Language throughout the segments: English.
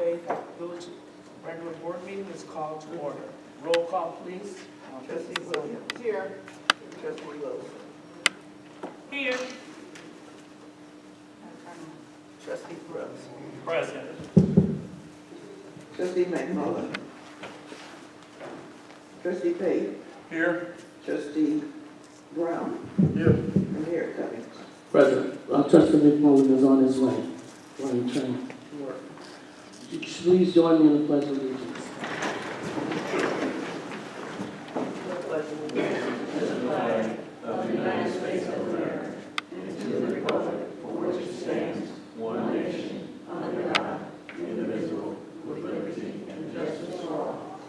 Okay, village regular board meeting is called to order. Roll call, please. Trustee Williams. Here. Trustee Wilson. Here. Trustee Brooks. Present. Trustee McMullen. Trustee Pate. Here. Trustee Brown. Here. And Mayor Cummings. President, Trustee McMullen is on his way, running train to work. Please join me in the pledge of allegiance. Of the United States of America, and to the republic for which it stands, one nation, under God, indivisible, with liberty and justice for all.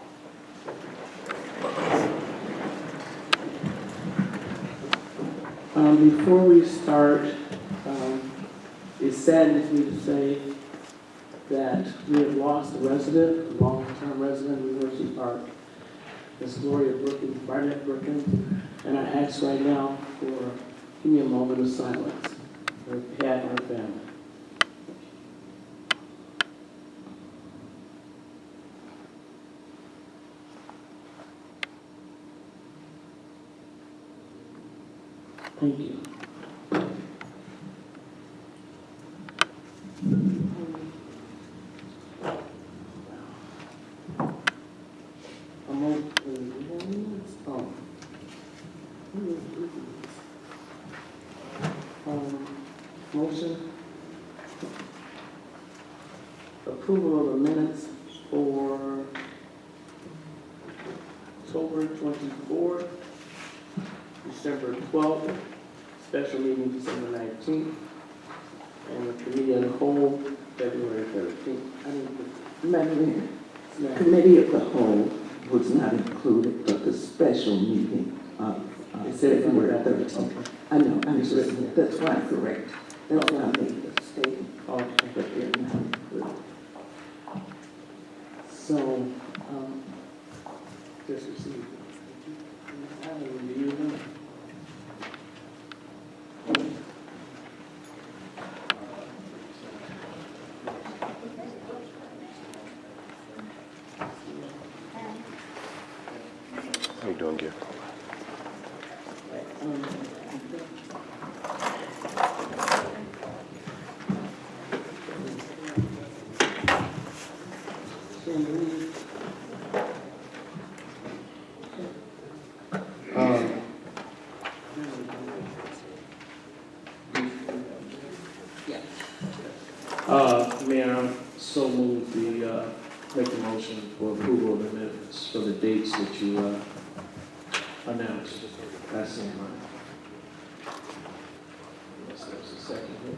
Before we start, it saddens me to say that we have lost a resident, a long-term resident of University Park, Miss Gloria Brookins, Barnett Brookins, and I ask right now for, give me a moment of silence for Pat and her family. Thank you. Motion. Approval of the minutes for October 24th, December 12th, special meeting December 19th, and the committee as a whole, February 13th. Madam Mayor, Committee of the Whole was not included, but the special meeting of It says February under that. 13th. Okay. I know, that's why I'm correct. That's why I made the statement, Okay. but they're not included. So, just received. I will review them. How you doing, Gil? Mayor, so move the, make a motion for approval of the minutes for the dates that you, announced. That's in mind. Yes, there's a second here.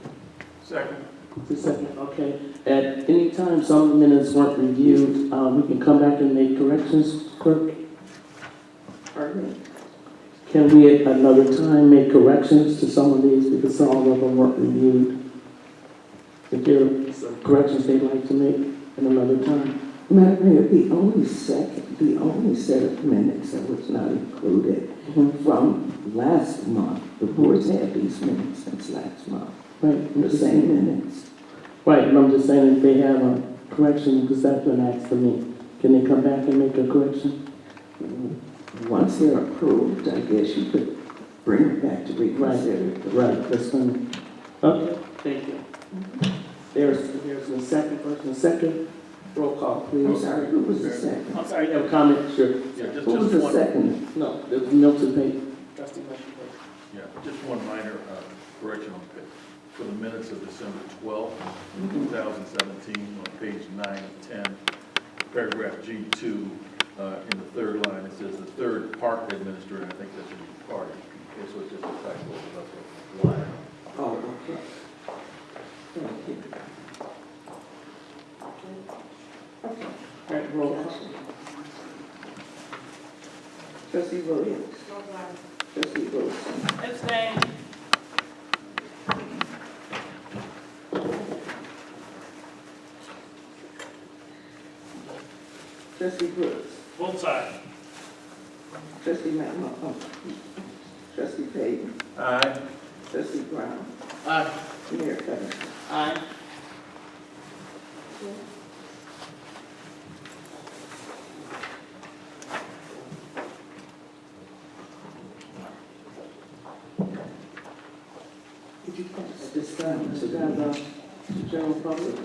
Second. The second, okay. At any time some of the minutes weren't reviewed, we can come back and make corrections, clerk? Pardon me? Can we at another time make corrections to some of these because some of them weren't reviewed? If there are some corrections they'd like to make at another time? Madam Mayor, the only set of minutes that was not included from last month, the board's had these minutes since last month, Right. the same minutes. Right, and I'm just saying if they have a correction, because that's been asked of me, can they come back and make a correction? Once they're approved, I guess you could bring it back to reconsider. Right, that's fine. Okay, thank you. There's a second person, second. Roll call, please. I'm sorry, who was the second? I'm sorry, you have a comment? Sure. Yeah, Who was the second? No, there's notes in paper. Trustee Wilson. Yeah, just one minor correction on for the minutes of December 12th, 2017, on page 9 of 10, paragraph G2, in the third line, it says the third park administrator, I think that should be party. Okay, so it's just a typo, that's a line. Oh, okay. Thank you. All right, roll call. Trustee Williams. Trustee Wilson. Abstain. Trustee Brooks. Both sides. Trustee McMullen. Trustee Payton. Aye. Trustee Brown. Aye. Mayor Cummings. Aye. that, Mr. Gaza, general public.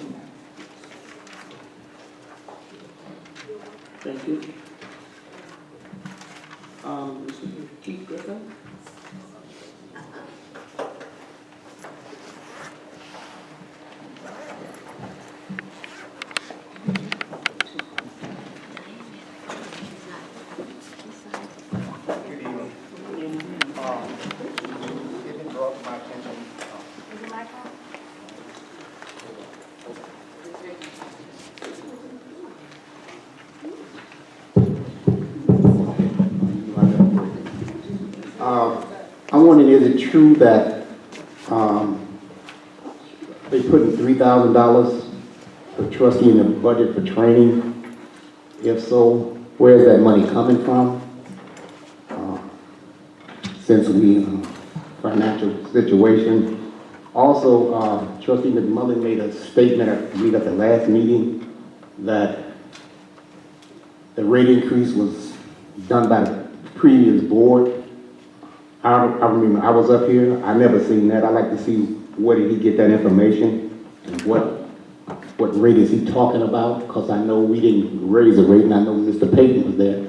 Thank you. Mr. Keith Griffin. Good evening. It didn't draw to my attention. I'm wondering, is it true that they put in $3,000 for trustee in the budget for training? If so, where is that money coming from? Since we financial situation. Also, Trustee McMullen made a statement, I believe at the last meeting, that the rate increase was done by the previous board. I remember I was up here, I never seen that. I'd like to see where did he get that information and what rate is he talking about? Because I know we didn't raise the rate, and I know Mr. Payton was there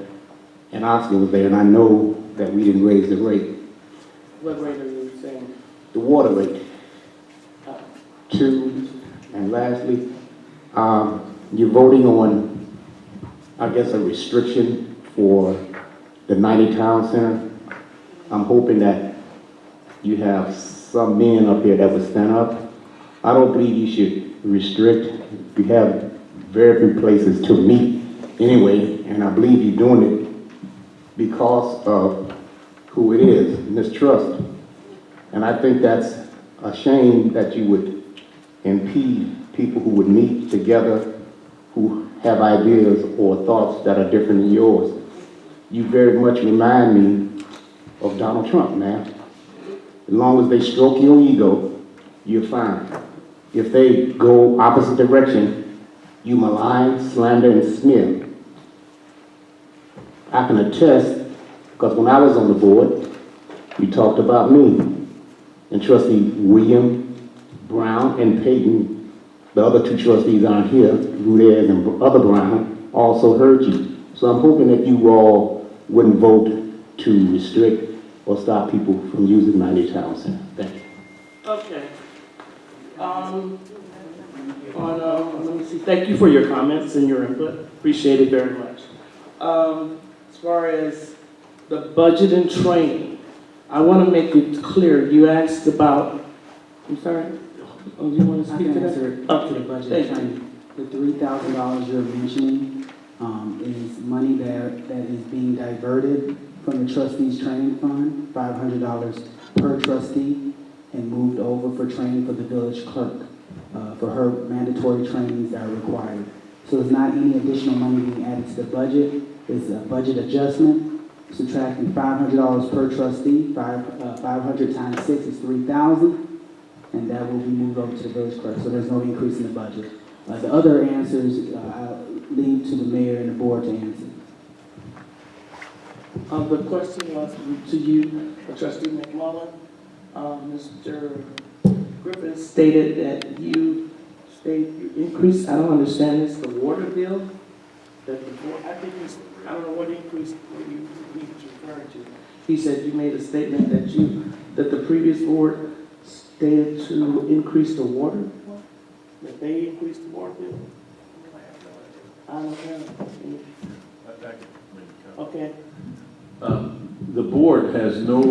and Oscar was there, and I know that we didn't raise the rate. What rate are you saying? The water rate. 2, and lastly, you're voting on, I guess, a restriction for the 90 Town Center. I'm hoping that you have some men up here that would stand up. I don't believe you should restrict. You have very few places to meet anyway, and I believe you're doing it because of who it is, mistrust. And I think that's a shame that you would impede people who would meet together, who have ideas or thoughts that are different than yours. You very much remind me of Donald Trump, man. As long as they stroke your ego, you're fine. If they go opposite direction, you malign, slander, and smear. I can attest, because when I was on the board, you talked about me. And Trustee William, Brown, and Payton, the other 2 trustees aren't here, Rudez and other Brown, also heard you. So I'm hoping that you all wouldn't vote to restrict or stop people from using 90 Town Center. Thank you. Okay. Let me see. Thank you for your comments and your input. Appreciate it very much. As far as the budget and training, I want to make it clear. You asked about. I'm sorry. Oh, you want to I speak can to answer that? to the budget Thank you. training. The $3,000 you're mentioning is money that is being diverted from the trustees training fund, $500 per trustee, and moved over for training for the village clerk, for her mandatory trainings that are required. So there's not any additional money being added to the budget. It's a budget adjustment, subtracting $500 per trustee. 500 times 6 is 3,000, and that will be moved over to the village clerk. So there's no increase in the budget. The other answers I'll leave to the mayor and the board to answer. The question was to you, Trustee McMullen. Mr. Griffin stated that you increased, I don't understand this, the water bill? That the board, I don't know what increase he was referring to. He said you made a statement that the previous board stated to increase the water bill? That they increased the water bill? I don't know. Okay. The board has no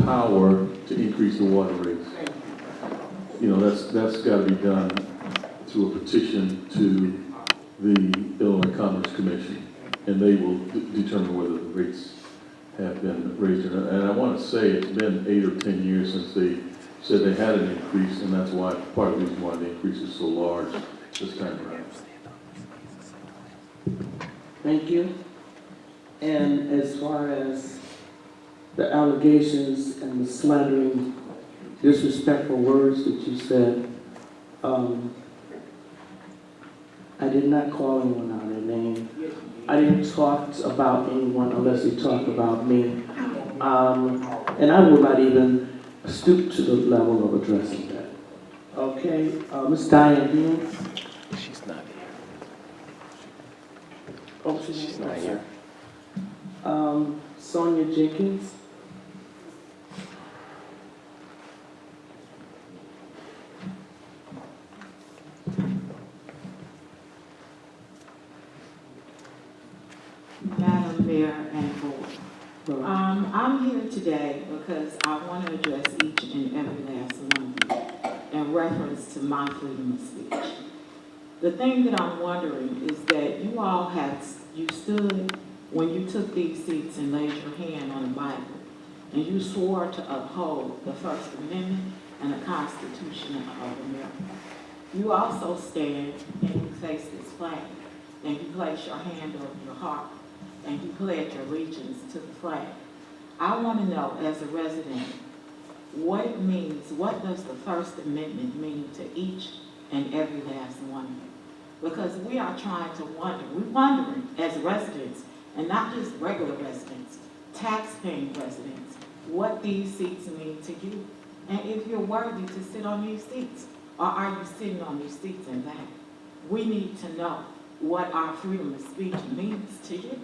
power to increase the water rates. You know, that's got to be done through a petition to the Illinois Commerce Commission, and they will determine whether the rates have been raised or not. And I want to say it's been 8 or 10 years since they said they had an increase, and that's why part of the reason why the increase is so large this time around. Thank you. And as far as the allegations and the slandering, disrespectful words that you said, I did not call anyone out their name. I didn't talk about anyone unless he talked about me. And I will not even stoop to the level of addressing that. Okay, Ms. Diane Dean. She's not here. Oh, She's not here. Sonia Jenkins. Madam Mayor and Board. I'm here today because I want to address each and every last one of you in reference to my freedom of speech. The thing that I'm wondering is that you stood when you took these seats and laid your hand on the Bible, and you swore to uphold the First Amendment and the Constitution of America. You also stand and you face this flag, and you place your hand over your heart, and you pledge your allegiance to the flag. I want to know, as a resident, what it means, what does the First Amendment mean to each and every last one of you? Because we are trying to we're wondering as residents, and not just regular residents, tax-paying residents, what these seats mean to you, and if you're worthy to sit on these seats, or are you sitting on these seats in vain? We need to know what our freedom of speech means to you.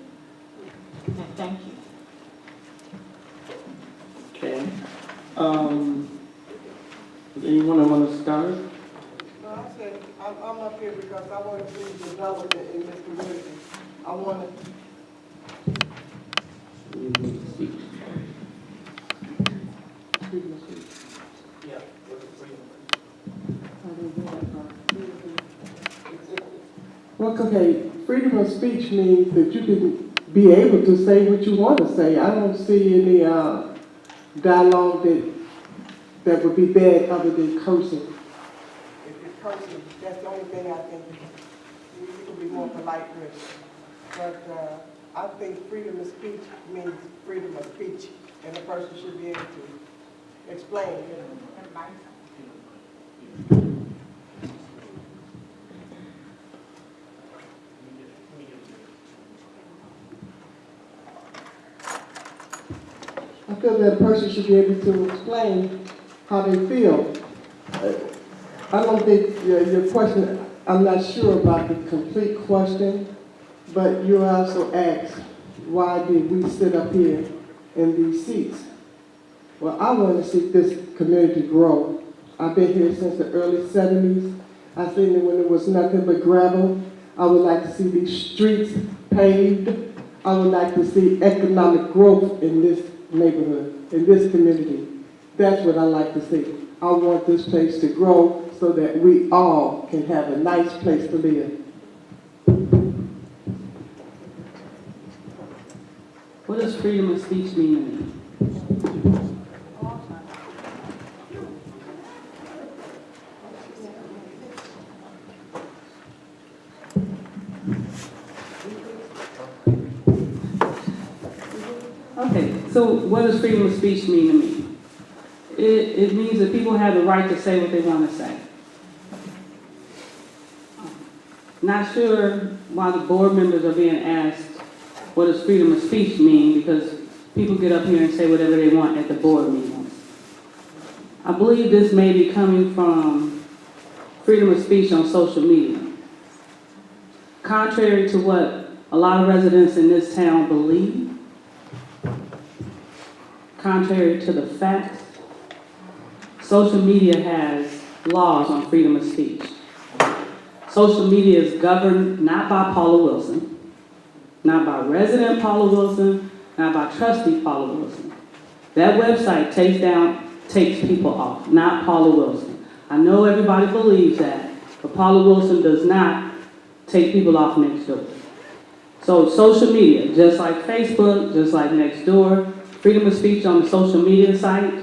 And thank you. Okay. Anyone want to start? No, I said, I'm up here because I want to see development in this community. I want to. Well, okay, freedom of speech means that you can be able to say what you want to say. I don't see any dialogue that would be bad other than cursing. If you're cursing, that's the only thing I think. You can be more polite with. But I think freedom of speech means freedom of speech, and the person should be able to explain. I feel that a person should be able to explain how they feel. I don't think your question, I'm not sure about the complete question, but you also asked, why did we sit up here in these seats? Well, I want to see this community grow. I've been here since the early 70s. I've seen it when it was nothing but gravel. I would like to see these streets paved. I would like to see economic growth in this neighborhood, in this community. That's what I like to see. I want this place to grow so that we all can have a nice place to live. What does freedom of speech mean to me? Okay, so what does freedom of speech mean to me? It means that people have the right to say what they want to say. Not sure why the board members are being asked what does freedom of speech mean, because people get up here and say whatever they want at the board meetings. I believe this may be coming from freedom of speech on social media. Contrary to what a lot of residents in this town believe, contrary to the facts, social media has laws on freedom of speech. Social media is governed not by Paula Wilson, not by resident Paula Wilson, not by trustee Paula Wilson. That website takes people off, not Paula Wilson. I know everybody believes that, but Paula Wilson does not take people off Nextdoor. So social media, just like Facebook, just like Nextdoor, freedom of speech on the social media site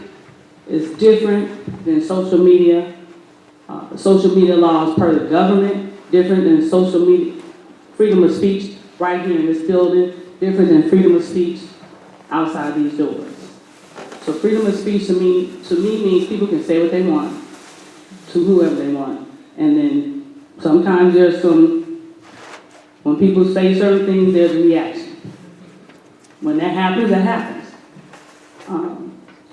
is different than social media laws per the government, different than social media, freedom of speech right here in this building, different than freedom of speech outside these doors. So freedom of speech to me means people can say what they want to whoever they want. And then sometimes when people say certain things, there's a reaction. When that happens, that happens.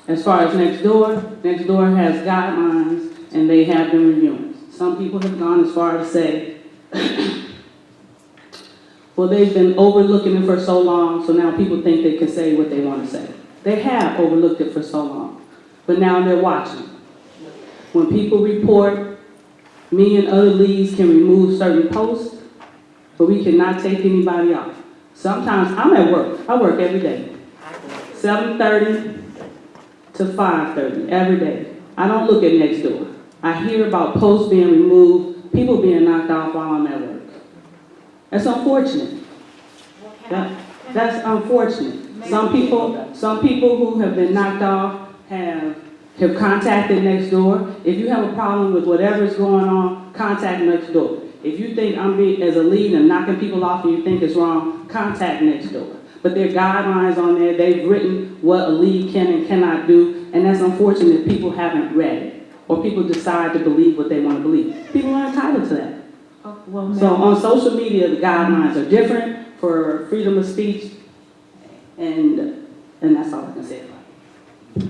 As far as Nextdoor has guidelines and they have been reviewing. Some people have gone as far as to say, well, they've been overlooking it for so long, so now people think they can say what they want to say. They have overlooked it for so long, but now they're watching. When people report, me and other leads can remove certain posts, but we cannot take anybody off. Sometimes I'm at work. I work every day, 7:30 to 5:30 every day. I don't look at next door. I hear about posts being removed, people being knocked off while I'm at work. That's unfortunate. That's unfortunate. Some people who have been knocked off have contacted next door. If you have a problem with whatever's going on, contact next door. If you think I'm as a lead and knocking people off and you think it's wrong, contact next door. But there are guidelines on there. They've written what a lead can and cannot do, and that's unfortunate. People haven't read it, or people decide to believe what they want to believe. People are entitled to that. So on social media, the guidelines are different for freedom of speech, and that's all I can say about it.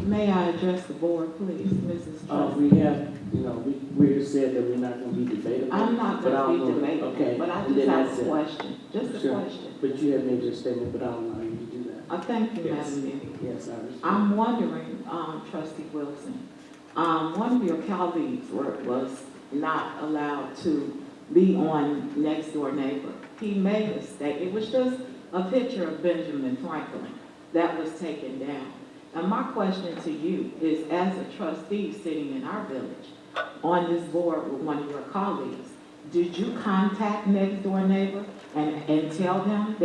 May I address the board, please, Mrs. Trustee? We have, we said that we're not going to be debatable. I'm not going to be debatable, okay. but I And just then have that's a it. question, just a Sure. question. But you have made your statement, but I don't allow you to do that. Thank you, Yes. Madam Mayor. Yes, I understand. I'm wondering, Trustee Wilson, one of your colleagues was not allowed to be on Next Door Neighbor. He made a statement. It was just a picture of Benjamin Franklin that was taken down. And my question to you is, as a trustee sitting in our village, on this board with one of your colleagues, did you contact Next Door Neighbor and tell them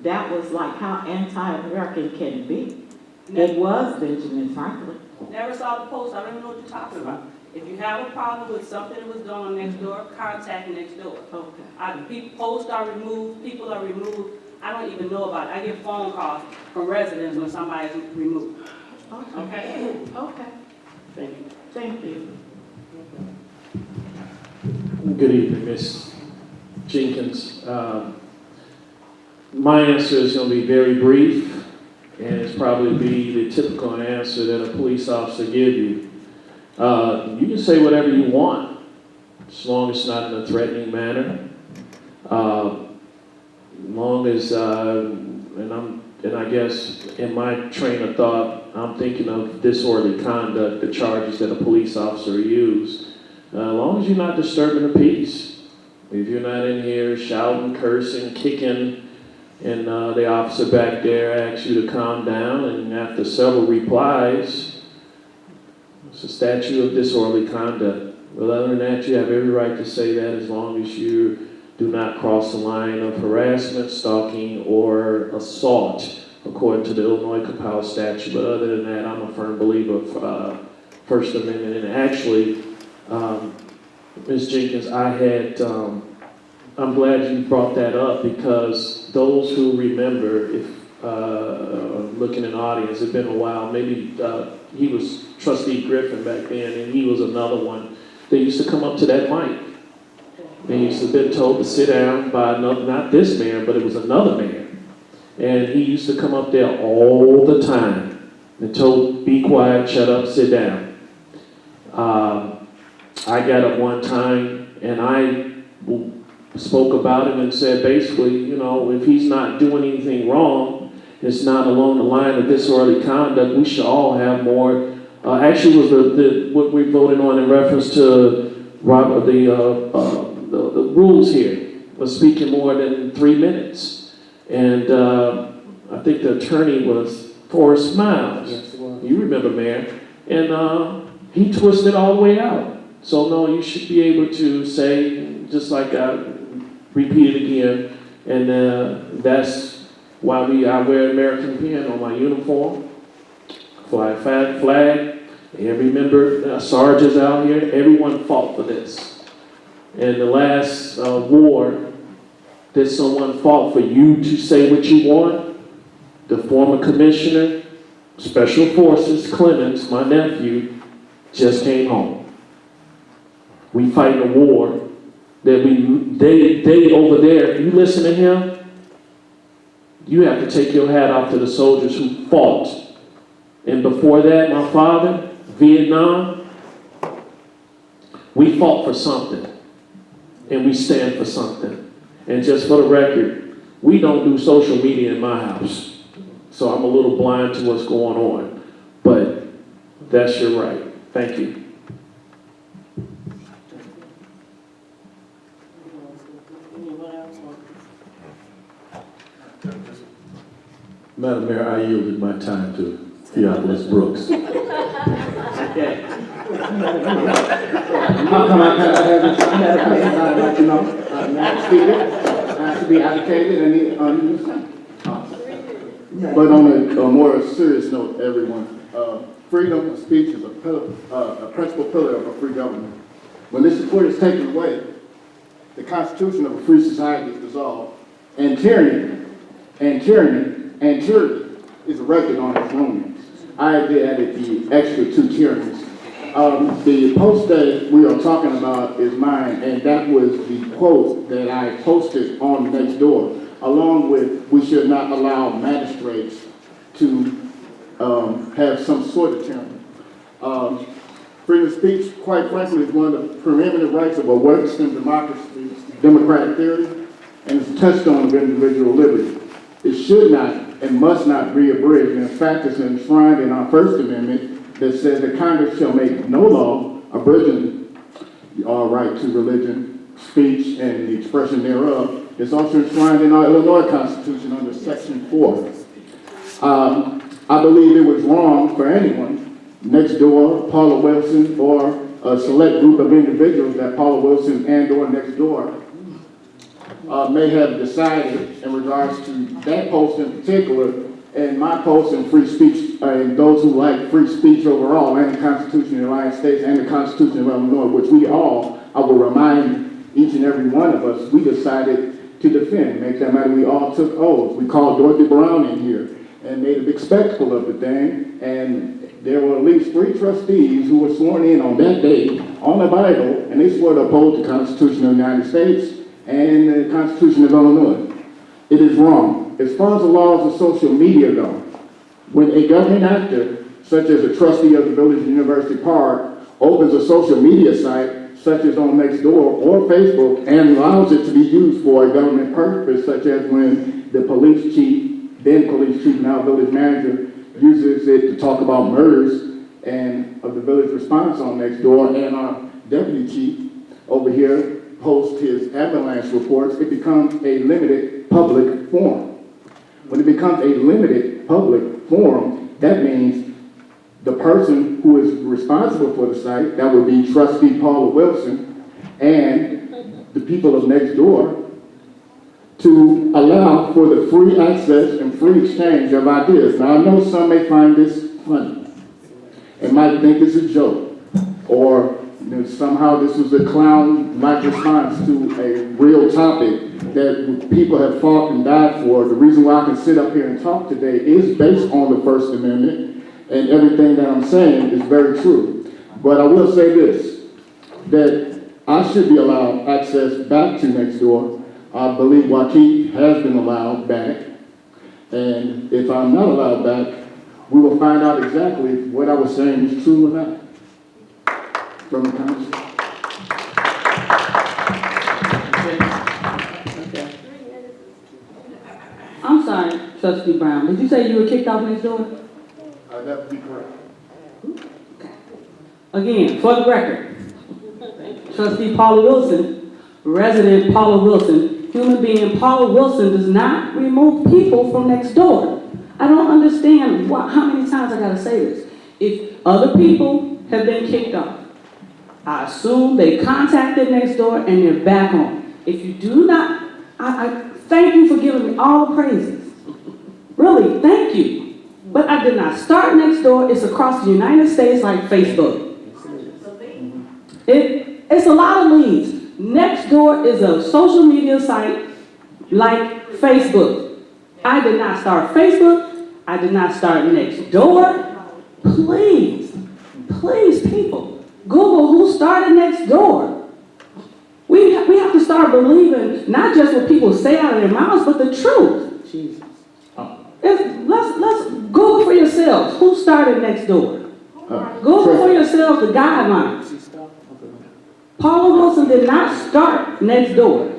that was like how anti-American can it be? It was Benjamin Franklin. Never saw the post. I don't even know what you're talking about. If you have a problem with something that was done on next door, contact next door. Okay. Posts are removed, people are removed. I don't even know about it. I get phone calls from residents when somebody's removed. Okay. Okay. Thank you. Thank you. Good evening, Ms. Jenkins. My answer is going to be very brief, and it's probably be the typical answer that a police officer give you. You can say whatever you want, as long as it's not in a threatening manner. Long as, and I guess in my train of thought, I'm thinking of disorderly conduct, the charges that a police officer used. As long as you're not disturbing the peace. If you're not in here shouting, cursing, kicking, and the officer back there asks you to calm down, and after several replies, it's a statute of disorderly conduct. But other than that, you have every right to say that as long as you do not cross the line of harassment, stalking, or assault, according to the Illinois Compiled Statute. But other than that, I'm a firm believer of First Amendment. And actually, Ms. Jenkins, I'm glad you brought that up, because those who remember, if looking in the audience, it's been a while, maybe he was Trustee Griffin back then, and he was another one. They used to come up to that mic. They used to have been told to sit down by another, not this man, but it was another man. And he used to come up there all the time and told, be quiet, shut up, sit down. I got up one time and I spoke about him and said, basically, if he's not doing anything wrong, it's not along the line of disorderly conduct, we should all have more. Actually, it was what we voted on in reference to the rules here was speaking more than 3 minutes. And I think the attorney was Forrest Miles. Yes, it was. You remember, Mayor. And he twisted all the way out. So no, you should be able to say, just like I repeat it again, and that's why I wear American pin on my uniform, fly flag. Every member, sergeants out here, everyone fought for this. And the last war that someone fought for you to say what you want, the former commissioner, Special Forces, Clemens, my nephew, just came home. We fight a war that they over there, you listen to him, you have to take your hat off to the soldiers who fought And before that, my father, Vietnam, we fought for something. And we stand for something. And just for the record, we don't do social media in my house. So I'm a little blind to what's going on. But that's your right. Thank you. Anyone else? Madam Mayor, I yielded my time to Theophilus Brooks. Okay. I'd like to know, Madam Speaker, I have to be advocated and but on a more serious note, everyone, freedom of speech is a principal pillar of a free government. When this support is taken away, the constitution of a free society is dissolved, and tyranny is erected on its ruins. I added the extra 2 tyrannies. The post that we are talking about is mine, and that was the quote that I posted on Nextdoor, along with we should not allow magistrates to have some sort of tyranny. Freedom of speech, quite frankly, is one of the preeminent rights of a Western democracy, democratic theory, and it's a touchstone of individual liberty. It should not and must not be abridged. In fact, it's enshrined in our First Amendment that says that Congress shall make no law abridging our right to religion, speech, and the expression thereof. It's also enshrined in our Illinois Constitution under Section 4. I believe it was wrong for anyone, Nextdoor, Paula Wilson, or a select group of individuals that Paula Wilson and or Nextdoor may have decided in regards to that post in particular, and my post in free speech, and those who like free speech overall, and the Constitution of the United States and the Constitution of Illinois, which we all, I will remind each and every one of us, we decided to defend. Make that matter, we all took oaths. We called Dorothy Brown in here and made a big spectacle of the thing, and there were at least 3 trustees who were sworn in on that day on the Bible, and they swore to uphold the Constitution of the United States and the Constitution of Illinois. It is wrong. As far as the laws of social media go, when a government actor, such as a trustee of the Village University Park, opens a social media site, such as on Nextdoor or Facebook, and allows it to be used for a government purpose, such as when the police chief, then police chief, now village manager, uses it to talk about murders and of the village response on Nextdoor, and our deputy chief over here posts his avalanche reports, it becomes a limited public forum. When it becomes a limited public forum, that means the person who is responsible for the site, that would be Trustee Paula Wilson, and the people of Nextdoor, to allow for the free access and free exchange of ideas. Now, I know some may find this funny and might think it's a joke, or somehow this was a clown-like response to a real topic that people have fought and died for. The reason why I can sit up here and talk today is based on the First Amendment, and everything that I'm saying is very true. But I will say this, that I should be allowed access back to Nextdoor. I believe Joaquin has been allowed back, and if I'm not allowed back, we will find out exactly what I was saying is true or not from the council. Okay. I'm sorry, Trustee Brown. Did you say you were kicked off Nextdoor? That would be correct. Again, for the record, Trustee Paula Wilson, resident Paula Wilson, human being Paula Wilson does not remove people from Nextdoor. I don't understand how many times I gotta say this. If other people have been kicked off, I assume they contacted Nextdoor and they're back on. If you do not, I thank you for giving me all the praises. Really, thank you. But I did not start Nextdoor. It's across the United States like Facebook. It's a lot of leads. Nextdoor is a social media site like Facebook. I did not start Facebook. I did not start Nextdoor. Please, please, people, Google who started Nextdoor. We have to start believing not just what people say out of their mouths, but the truth. Jesus. Let's Google for for yourselves. Who started next door? Google for yourselves the guidelines. Paula Wilson did not start next door.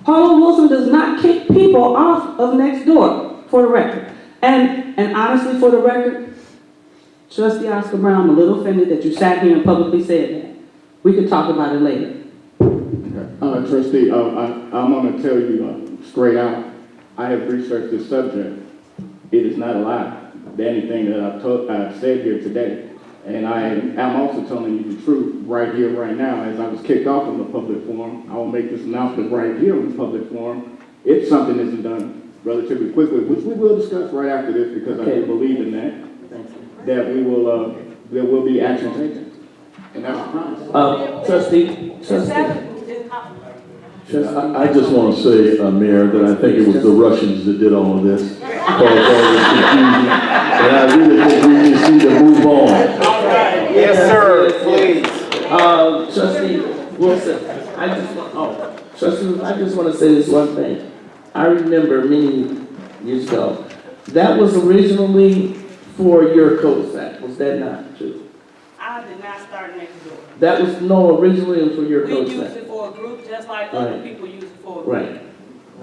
Paula Wilson does not kick people off of next door, for the record. And honestly, for the record, Trustee Oscar Brown, I'm a little offended that you sat here and publicly said that. We could talk about it later. Trustee, I'm going to tell you straight out, I have researched this subject. It is not a lie, anything that I've said here today. And I'm also telling you the truth right here, right now. As I was kicked off from the public forum, I will make this announcement right here in the public forum. If something isn't done relatively quickly, which we will discuss right after this, because I do believe in that, that there will be action taken. And that's a promise. Trustee. I just want to say, Mayor, that I think it was the Russians that did all of this. Caused all this confusion. And I really think we just need to move on. Yes, sir, please. Trustee Wilson, I just want to say this one thing. I remember many years ago, that was originally for your cul-de-sac. Was that not true? I did not start next door. That was, no, originally it was for your We use cul-de-sac. it for a group, just like other people use it for a group. Right.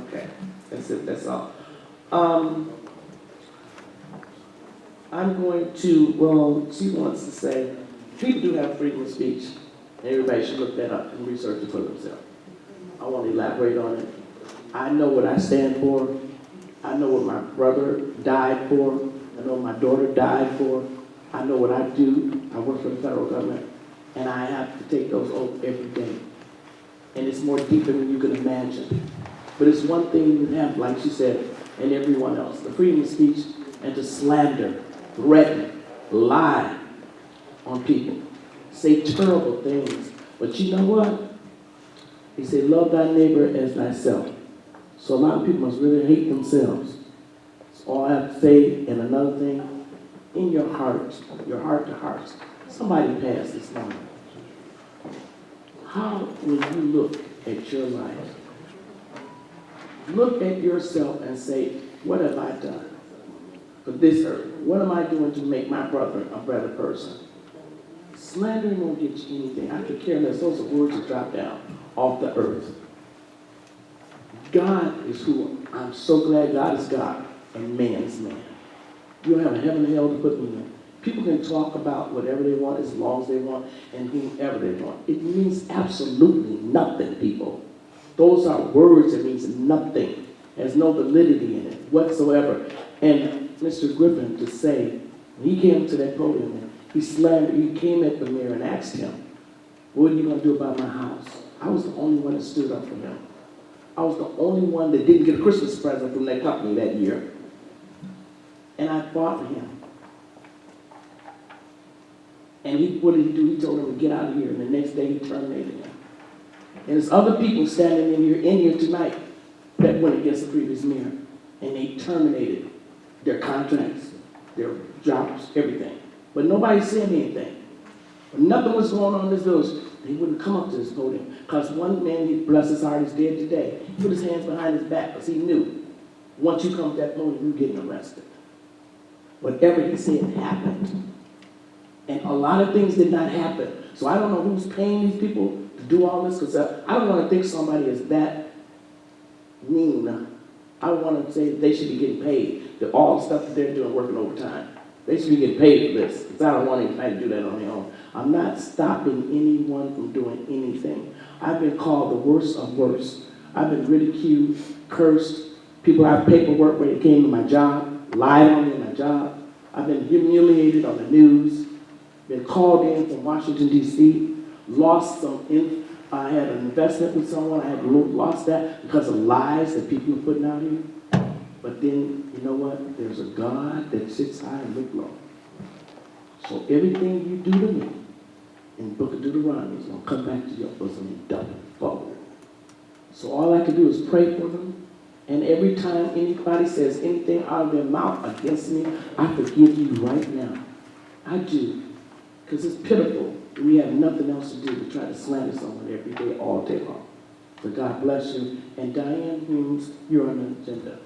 Okay. That's it, that's all. I'm going to, well, she wants to say, people do have freedom of speech. Everybody should look that up and research it for themselves. I want to elaborate on it. I know what I stand for. I know what my brother died for. I know what my daughter died for. I know what I do. I work for the federal government. And I have to take those oaths every day. And it's more deeper than you can imagine. But it's one thing you have, like she said, and everyone else, the freedom of speech, and to slander, threaten, lie on people, say terrible things. But you know what? He said, love thy neighbor as thyself. So a lot of people must really hate themselves. That's all I have to say. And another thing, in your heart to heart, somebody passed this morning. How will you look at your life? Look at yourself and say, what have I done for this earth? What am I doing to make my brother a better person? Slandering won't get you anything. I could care less. Those are words that drop down off the earth. God is who, I'm so glad God is God and man is man. You don't have a heaven and hell to put me in. People can talk about whatever they want as long as they want and whomever they want. It means absolutely nothing, people. Those are words that means nothing. There's no validity in it whatsoever. And Mr. Griffin, to say, when he came to that podium, he came at the mayor and asked him, what are you going to do about my house? I was the only one that stood up for him. I was the only one that didn't get a Christmas present from that company that year. And I fought for him. And what did he do? He told him to get out of here, and the next day he terminated him. And there's other people standing in here tonight that went against the previous mayor, and they terminated their contracts, their jobs, everything. But nobody said anything. When nothing was going on in this village, he wouldn't come up to this podium. Because one man, he bless his heart, is dead today. He put his hands behind his back because he knew once you come to that podium, you're getting arrested. Whatever he said happened. And a lot of things did not happen. So I don't know who's paying these people to do all this, because I don't want to think somebody is that mean. I want to say they should be getting paid. All the stuff that they're doing, working overtime. They should be getting paid for this, because I don't want anybody to do that on their own. I'm not stopping anyone from doing anything. I've been called the worst of worst. I've been ridiculed, cursed. People have paperwork where they came to my job, lied on me in my job. I've been humiliated on the news. Been called in from Washington, D.C., lost I had an investment with someone, I had lost that because of lies that people are putting out here. But then, you know what? There's a God that sits high and looks low. So everything you do to me in the book of Deuteronomy is going to come back to your bosom and double fold. So all I can do is pray for them. And every time anybody says anything out of their mouth against me, I forgive you right now. I do. Because it's pitiful. We have nothing else to do but try to slander someone every day, all day long. So God bless you. And Diane Humes, you're on the agenda.